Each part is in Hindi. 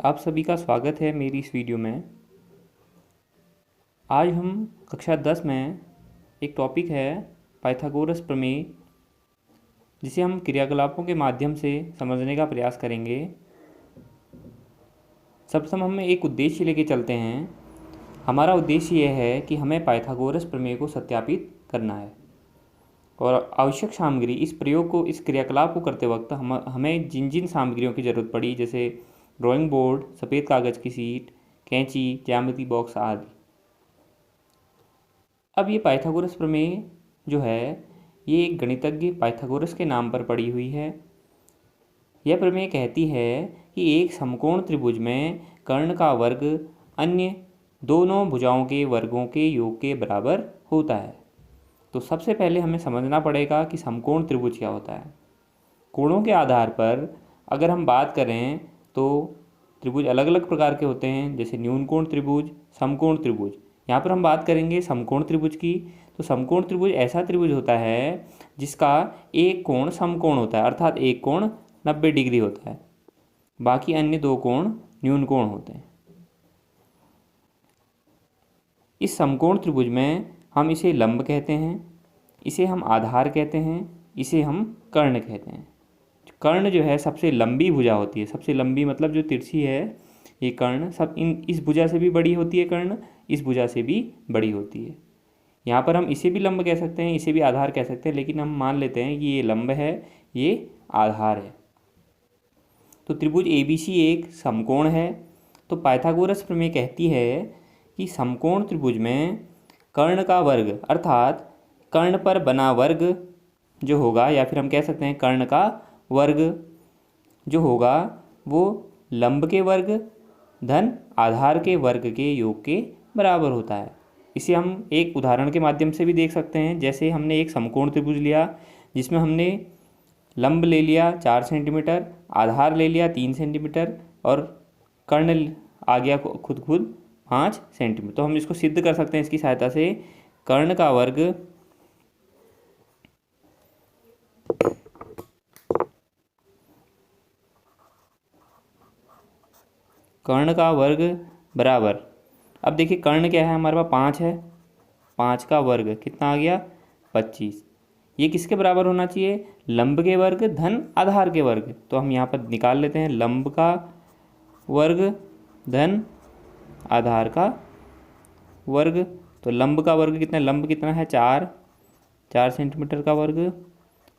आप सभी का स्वागत है मेरी इस वीडियो में। आज हम कक्षा 10 में एक टॉपिक है पाइथागोरस प्रमेय, जिसे हम क्रियाकलापों के माध्यम से समझने का प्रयास करेंगे। सर्वप्रथम हम एक उद्देश्य लेके चलते हैं। हमारा उद्देश्य यह है कि हमें पाइथागोरस प्रमेय को सत्यापित करना है और आवश्यक सामग्री इस प्रयोग को, इस क्रियाकलाप को करते वक्त हमें जिन जिन सामग्रियों की ज़रूरत पड़ी, जैसे ड्राइंग बोर्ड, सफ़ेद कागज़ की सीट, कैंची, ज्यामिति बॉक्स आदि। अब ये पाइथागोरस प्रमेय जो है ये एक गणितज्ञ पाइथागोरस के नाम पर पड़ी हुई है। यह प्रमेय कहती है कि एक समकोण त्रिभुज में कर्ण का वर्ग अन्य दोनों भुजाओं के वर्गों के योग के बराबर होता है। तो सबसे पहले हमें समझना पड़ेगा कि समकोण त्रिभुज क्या होता है। कोणों के आधार पर अगर हम बात करें तो त्रिभुज अलग अलग प्रकार के होते हैं, जैसे न्यूनकोण त्रिभुज, समकोण त्रिभुज। यहाँ पर हम बात करेंगे समकोण त्रिभुज की। तो समकोण त्रिभुज ऐसा त्रिभुज होता है जिसका एक कोण समकोण होता है, अर्थात एक कोण 90 डिग्री होता है, बाकी अन्य दो कोण न्यूनकोण होते हैं। इस समकोण त्रिभुज में हम इसे लंब कहते हैं, इसे हम आधार कहते हैं, इसे हम कर्ण कहते हैं। कर्ण जो है सबसे लंबी भुजा होती है, सबसे लंबी मतलब जो तिरछी है ये कर्ण, सब इस भुजा से भी बड़ी होती है, कर्ण इस भुजा से भी बड़ी होती है। यहाँ पर हम इसे भी लंब कह सकते हैं, इसे भी आधार कह सकते हैं, लेकिन हम मान लेते हैं कि ये लंब है, ये आधार है। तो त्रिभुज ABC एक समकोण है। तो पाइथागोरस प्रमेय कहती है कि समकोण त्रिभुज में कर्ण का वर्ग, अर्थात कर्ण पर बना वर्ग जो होगा, या फिर हम कह सकते हैं कर्ण का वर्ग जो होगा वो लंब के वर्ग धन आधार के वर्ग के योग के बराबर होता है। इसे हम एक उदाहरण के माध्यम से भी देख सकते हैं। जैसे हमने एक समकोण त्रिभुज लिया जिसमें हमने लंब ले लिया 4 सेंटीमीटर, आधार ले लिया 3 सेंटीमीटर और कर्ण आ गया खुद 5 सेंटीमीटर। तो हम इसको सिद्ध कर सकते हैं इसकी सहायता से। कर्ण का वर्ग बराबर, अब देखिए कर्ण क्या है हमारे पास 5 है, 5 का वर्ग कितना आ गया 25। ये किसके बराबर होना चाहिए? लंब के वर्ग धन आधार के वर्ग। तो हम यहाँ पर निकाल लेते हैं लंब का वर्ग धन आधार का वर्ग। तो लंब का वर्ग कितना है? लंब कितना है 4 सेंटीमीटर का वर्ग,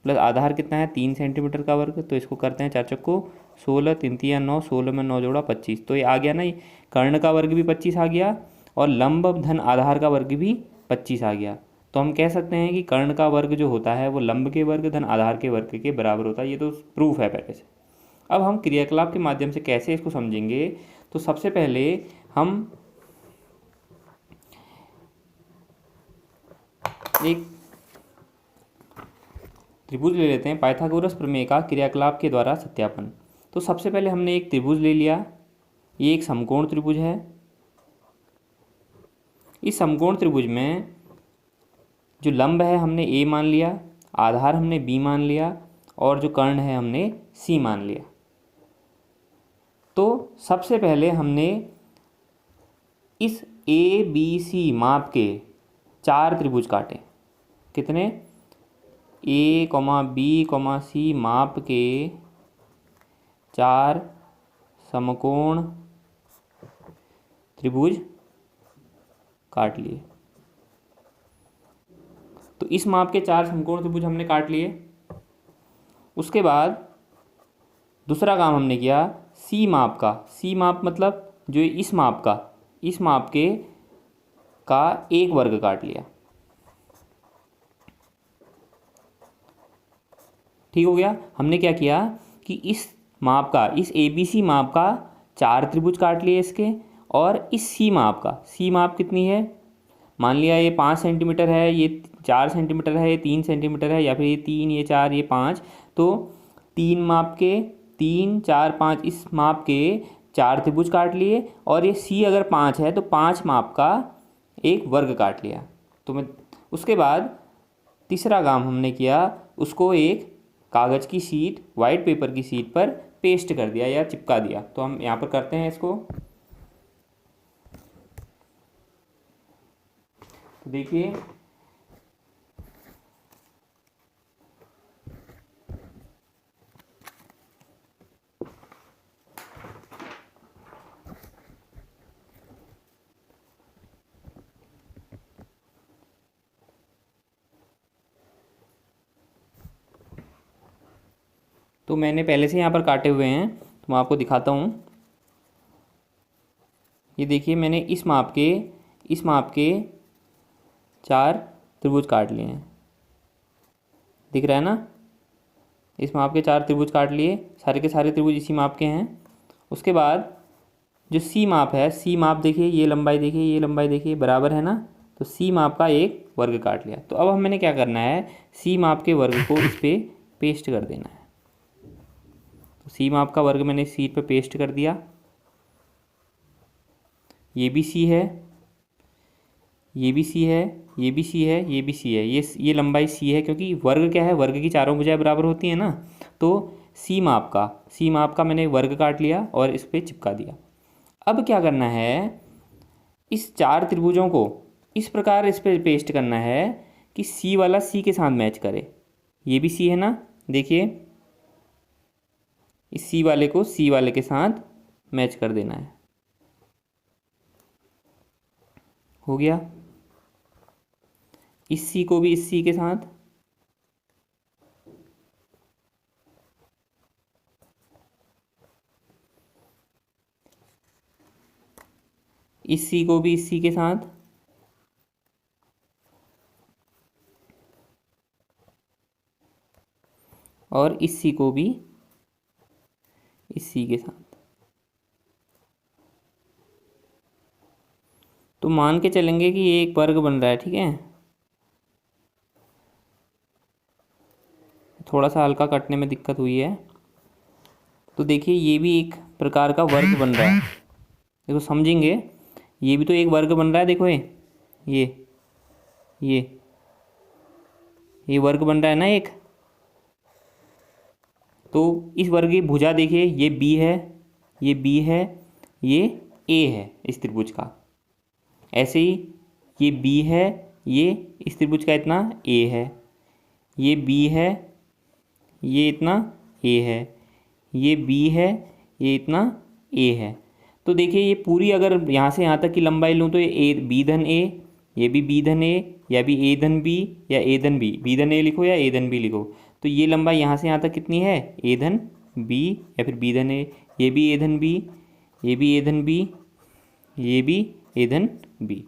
प्लस आधार कितना है 3 सेंटीमीटर का वर्ग। तो इसको करते हैं 4 चक्को 16, 3 तिया 9, 16 में 9 जोड़ा 25। तो ये आ गया ना, ये कर्ण का वर्ग भी 25 आ गया और लंब धन आधार का वर्ग भी 25 आ गया। तो हम कह सकते हैं कि कर्ण का वर्ग जो होता है वो लंब के वर्ग धन आधार के वर्ग के बराबर होता है। ये तो प्रूफ है पहले से। अब हम क्रियाकलाप के माध्यम से कैसे इसको समझेंगे। तो सबसे पहले हम एक त्रिभुज ले लेते हैं, पाइथागोरस प्रमेय का क्रियाकलाप के द्वारा सत्यापन। तो सबसे पहले हमने एक त्रिभुज ले लिया, ये एक समकोण त्रिभुज है। इस समकोण त्रिभुज में जो लंब है हमने A मान लिया, आधार हमने B मान लिया और जो कर्ण है हमने C मान लिया। तो सबसे पहले हमने इस ABC माप के 4 त्रिभुज काटे। कितने? A, B, C माप के 4 समकोण त्रिभुज काट लिए। तो इस माप के 4 समकोण त्रिभुज हमने काट लिए। उसके बाद दूसरा काम हमने किया C माप का। C माप मतलब जो इस माप के का एक वर्ग काट लिया। ठीक हो गया। हमने क्या किया कि इस ABC माप का 4 त्रिभुज काट लिए इसके, और इस C माप कितनी है? मान लिया ये 5 सेंटीमीटर है, ये 4 सेंटीमीटर है, ये 3 सेंटीमीटर है, या फिर ये 3, ये 4, ये 5। तो 3 माप के 3, 4, 5 इस माप के 4 त्रिभुज काट लिए, और ये C अगर 5 है तो 5 माप का एक वर्ग काट लिया। तो उसके बाद तीसरा काम हमने किया, उसको एक कागज़ की शीट, वाइट पेपर की शीट पर पेस्ट कर दिया या चिपका दिया। तो हम यहाँ पर करते हैं इसको। तो देखिए तो मैंने पहले से यहाँ पर काटे हुए हैं, तो मैं आपको दिखाता हूँ। ये देखिए मैंने इस माप के 4 त्रिभुज काट लिए हैं, दिख रहा है ना। इस माप के 4 त्रिभुज काट लिए, सारे के सारे त्रिभुज इसी माप के हैं। उसके बाद जो सी माप है, सी माप देखिए, ये लंबाई देखिए, ये लंबाई देखिए, बराबर है ना। तो सी माप का एक वर्ग काट लिया। तो अब मैंने क्या करना है, सी माप के वर्ग को इस पर पेस्ट कर देना है। तो सी माप का वर्ग मैंने सी पे पेस्ट कर दिया। ये भी सी है, ये भी सी है, ये भी सी है, ये भी सी है, ये लंबाई सी है, क्योंकि वर्ग क्या है, वर्ग की चारों भुजाएं बराबर होती हैं ना। तो सी माप का मैंने वर्ग काट लिया और इस पर चिपका दिया। अब क्या करना है, इस 4 त्रिभुजों को इस प्रकार इस पर पेस्ट करना है कि सी वाला सी के साथ मैच करे। ये भी सी है ना, देखिए इस सी वाले को सी वाले के साथ मैच कर देना है। हो गया। इस सी को भी इस सी के साथ, इस सी को भी इस सी के साथ, और इस सी को भी इस सी के साथ। तो मान के चलेंगे कि ये एक वर्ग बन रहा है, ठीक है। थोड़ा सा हल्का कटने में दिक्कत हुई है। तो देखिए ये भी एक प्रकार का वर्ग बन रहा है, देखो समझेंगे। ये भी तो एक वर्ग बन रहा है, देखो ये वर्ग बन रहा है ना एक। तो इस वर्ग की भुजा देखिए, ये बी है, ये बी है, ये ए है इस त्रिभुज का। ऐसे ही ये बी है, ये इस त्रिभुज का इतना ए है, ये बी है, ये इतना ए है, ये बी है, ये इतना ए है। तो देखिए ये पूरी अगर यहाँ से यहाँ तक की लंबाई लूँ तो ये ए बी धन ए, ये भी बी धन ए, या भी ए धन बी, या ए धन बी, बी धन ए लिखो या ए धन बी लिखो। तो ये लंबाई यहाँ से यहाँ तक कितनी है, ए धन बी या फिर बी धन ए। ये भी ए धन बी, ये भी ए धन बी, ये भी ए धन बी।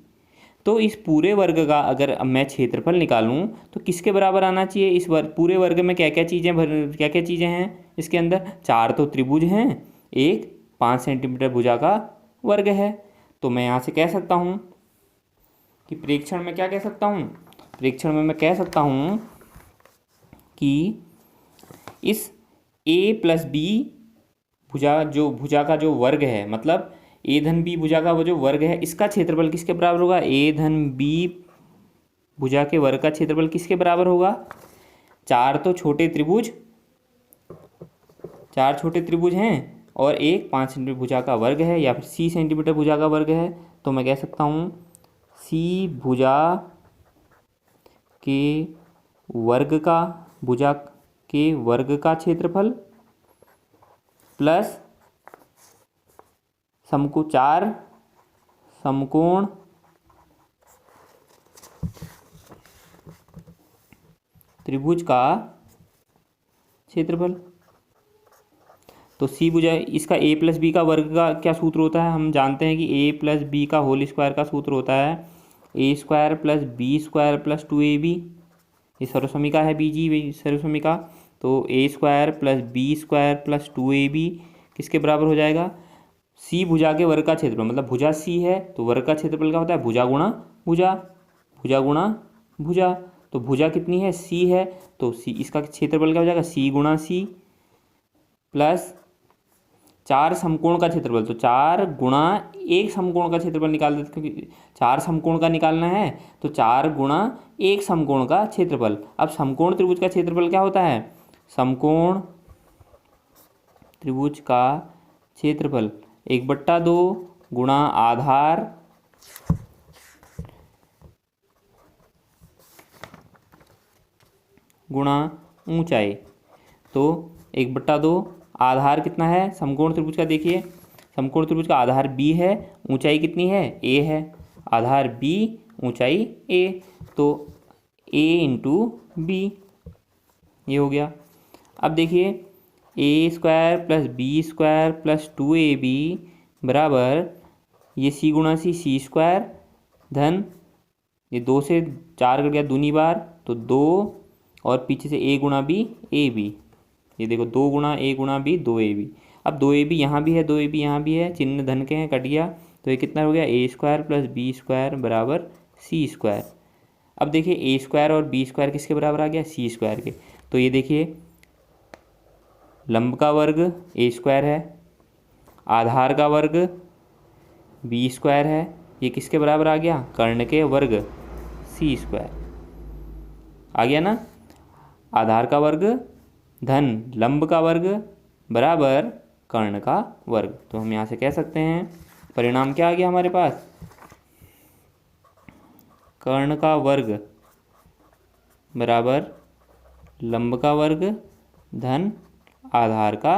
तो इस पूरे वर्ग का अगर मैं क्षेत्रफल निकालूं तो किसके बराबर आना चाहिए। इस पूरे वर्ग में क्या क्या चीज़ें हैं इसके अंदर। 4 तो त्रिभुज हैं, एक 5 सेंटीमीटर भुजा का वर्ग है। तो मैं यहाँ से कह सकता हूँ कि प्रेक्षण में क्या कह सकता हूँ, प्रेक्षण में मैं कह सकता हूँ कि इस a प्लस बी भुजा का जो वर्ग है, मतलब ए धन बी भुजा का वो जो वर्ग है, इसका क्षेत्रफल किसके बराबर होगा, ए धन बी भुजा के वर्ग का क्षेत्रफल किसके बराबर होगा। 4 तो छोटे त्रिभुज, 4 छोटे त्रिभुज हैं और एक 5 सेंटीमीटर भुजा का वर्ग है, या फिर सी सेंटीमीटर भुजा का वर्ग है। तो मैं कह सकता हूँ सी भुजा के वर्ग का क्षेत्रफल प्लस 4 समकोण त्रिभुज का क्षेत्रफल। तो सी भुजा, इसका ए प्लस बी का वर्ग का क्या सूत्र होता है, हम जानते हैं कि ए प्लस बी का होल स्क्वायर का सूत्र होता है A square plus B square plus 2ab। ये सर्वसमीका है बीजी सर्वसमीका। तो A square plus B square plus 2ab किसके बराबर हो जाएगा, सी भुजा के वर्ग का क्षेत्रफल। मतलब भुजा सी है तो वर्ग का क्षेत्रफल क्या होता है, भुजा गुणा भुजा, भुजा गुणा भुजा। तो भुजा कितनी है, सी है, तो सी इसका क्षेत्रफल क्या हो जाएगा, सी गुणा सी प्लस 4 समकोण का क्षेत्रफल। तो 4 गुणा एक समकोण का क्षेत्रफल निकाल देते, क्योंकि 4 समकोण का निकालना है। तो 4 गुणा एक समकोण का क्षेत्रफल। अब समकोण त्रिभुज का क्षेत्रफल क्या होता है, समकोण त्रिभुज का क्षेत्रफल 1/2 गुणा आधार गुणा ऊंचाई। तो 1/2 आधार कितना है समकोण त्रिभुज का, देखिए समकोण त्रिभुज का आधार b है, ऊंचाई कितनी है a है, आधार b ऊंचाई a, तो a इंटू बी, ये हो गया। अब देखिए a² + b² + 2ab बराबर ये c गुणा c² धन ये 2 से 4 कट गया दूनी बार, तो 2 और पीछे से a गुणा b ab, ये देखो 2 गुणा a गुणा b 2ab। अब 2ab यहाँ भी है, 2ab यहाँ भी है, चिन्ह धन के हैं, कट गया, तो ये कितना हो गया a² + b² बराबर c²। अब देखिए a² और b² किसके बराबर आ गया c² के, तो ये देखिए लंब का वर्ग a² है, आधार का वर्ग b² है, ये किसके बराबर आ गया कर्ण के वर्ग c² आ गया ना। आधार का वर्ग धन लंब का वर्ग बराबर कर्ण का वर्ग। तो हम यहाँ से कह सकते हैं परिणाम क्या आ गया हमारे पास, कर्ण का वर्ग बराबर लंब का वर्ग धन आधार का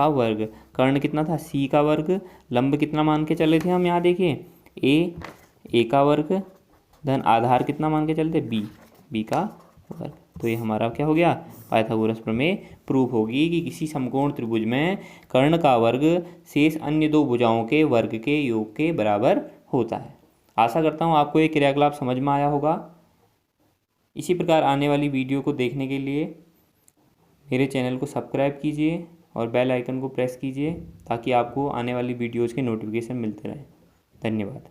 वर्ग। कर्ण कितना था c का वर्ग, लंब कितना मान के चले थे हम, यहाँ देखिए a का वर्ग धन आधार कितना मान के चलते b का वर्ग। तो ये हमारा क्या हो गया पाइथागोरस प्रमेय प्रूफ होगी कि किसी समकोण त्रिभुज में कर्ण का वर्ग शेष अन्य दो भुजाओं के वर्ग के योग के बराबर होता है। आशा करता हूँ आपको ये क्रियाकलाप समझ में आया होगा। इसी प्रकार आने वाली वीडियो को देखने के लिए मेरे चैनल को सब्सक्राइब कीजिए और बेल आइकन को प्रेस कीजिए ताकि आपको आने वाली वीडियोज़ के नोटिफिकेशन मिलते रहें। धन्यवाद।